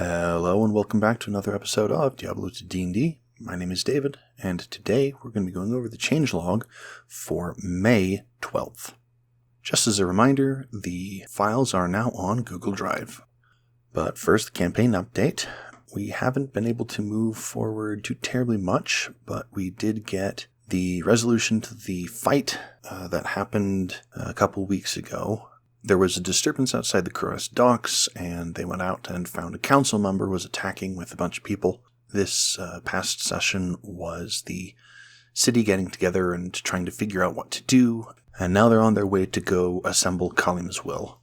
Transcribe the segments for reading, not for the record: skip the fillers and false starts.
Hello and welcome back to another episode of Diablo to D&D. My name is David, and today we're going to be going over the changelog for May 12th. Just as a reminder, the files are now on Google Drive. But first, the campaign update. We haven't been able to move forward too terribly much, but we did get the resolution to the fight that happened a couple weeks ago. There was a disturbance outside the Kuros docks, and they went out and found a council member was attacking with a bunch of people. This past session was the city getting together and trying to figure out what to do, and now they're on their way to go assemble Kalim's will.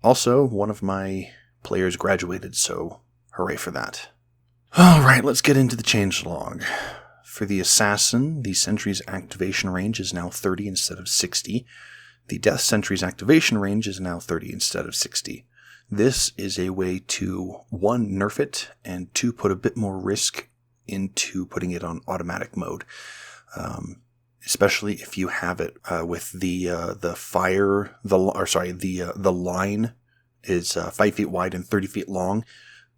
Also, one of my players graduated, so hooray for that. Alright, let's get into the changelog. For the assassin, the sentry's activation range is now 30 instead of 60. The Death Sentry's activation range is now 30 instead of 60. This is a way to, 1, nerf it, and 2, put a bit more risk into putting it on automatic mode. Especially if you have it with the line is 5 feet wide and 30 feet long.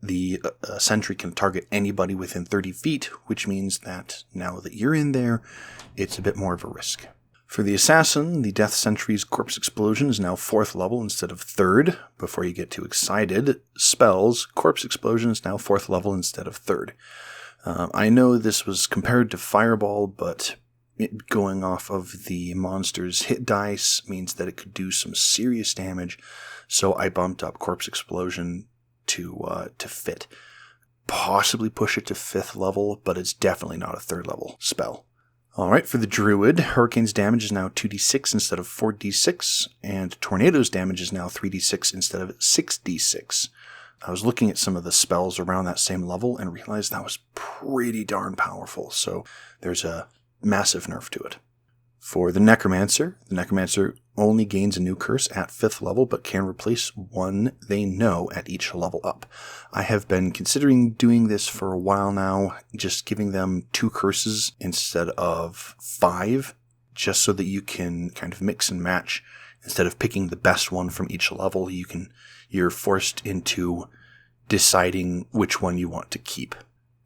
The sentry can target anybody within 30 feet, which means that now that you're in there, it's a bit more of a risk. For the assassin, the Death Sentry's corpse explosion is now 4th level instead of 3rd. Before you get too excited, spells, corpse explosion is now 4th level instead of 3rd. I know this was compared to Fireball, but going off of the monster's hit dice means that it could do some serious damage, so I bumped up corpse explosion to fit. Possibly push it to 5th level, but it's definitely not a 3rd level spell. Alright, for the Druid, Hurricane's damage is now 2d6 instead of 4d6, and Tornado's damage is now 3d6 instead of 6d6. I was looking at some of the spells around that same level and realized that was pretty darn powerful, so there's a massive nerf to it. For the Necromancer only gains a new curse at 5th level, but can replace one they know at each level up. I have been considering doing this for a while now, just giving them 2 curses instead of 5, just so that you can kind of mix and match. Instead of picking the best one from each level, you're forced into deciding which one you want to keep.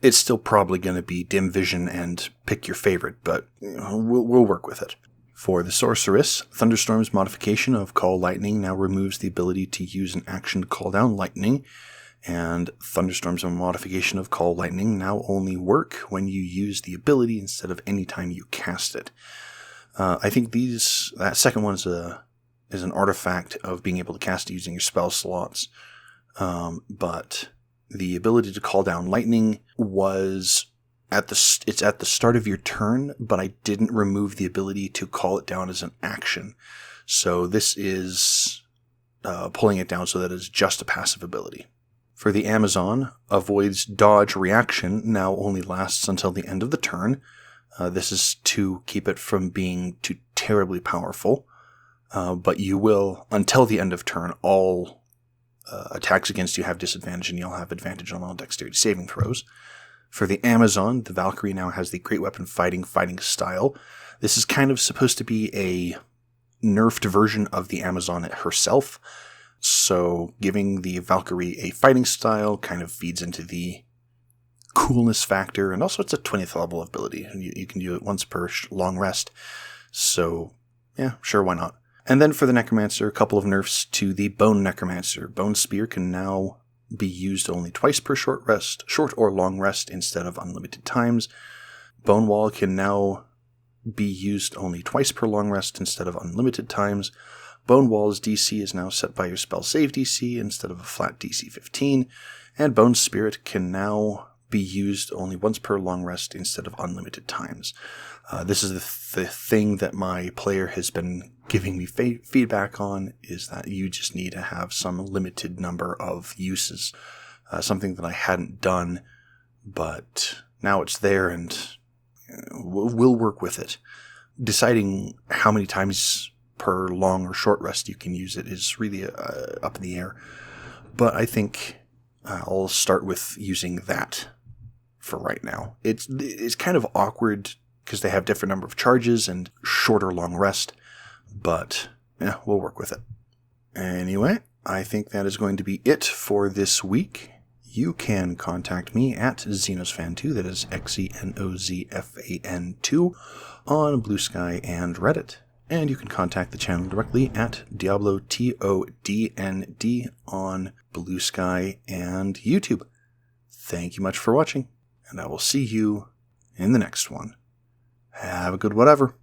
It's still probably going to be dim vision and pick your favorite, but we'll work with it. For the Sorceress, Thunderstorm's modification of Call Lightning now removes the ability to use an action to call down lightning, and Thunderstorm's modification of Call Lightning now only work when you use the ability instead of any time you cast it. I think that second one is an artifact of being able to cast it using your spell slots, but the ability to call down lightning was it's at the start of your turn, but I didn't remove the ability to call it down as an action. So this is pulling it down so that it's just a passive ability. For the Amazon, Avoid's dodge reaction now only lasts until the end of the turn. This is to keep it from being too terribly powerful, but you will, until the end of turn, all attacks against you have disadvantage, and you'll have advantage on all dexterity saving throws. For the Amazon, the Valkyrie now has the Great Weapon fighting style. This is kind of supposed to be a nerfed version of the Amazon herself, so giving the Valkyrie a fighting style kind of feeds into the coolness factor, and also it's a 20th level ability. You can do it once per long rest, so yeah, sure, why not? And then for the Necromancer, a couple of nerfs to the Bone Necromancer. Bone Spear can now be used only twice per short or long rest instead of unlimited times. Bone Wall can now be used only twice per long rest instead of unlimited times. Bone Wall's DC is now set by your spell save DC instead of a flat DC 15. And Bone Spirit can now be used only once per long rest instead of unlimited times. This is the thing that my player has been giving me feedback on, is that you just need to have some limited number of uses. Something that I hadn't done, but now it's there and we'll work with it. Deciding how many times per long or short rest you can use it is really up in the air. But I think I'll start with using that for right now. It's kind of awkward because they have different number of charges and shorter long rest, but yeah, we'll work with it. Anyway, I think that is going to be it for this week. you can contact me at XenosFan2, that is XENOZFAN2, on Blue Sky and Reddit. And you can contact the channel directly at Diablo TODND on Blue Sky and YouTube. Thank you much for watching, and I will see you in the next one. Have a good whatever.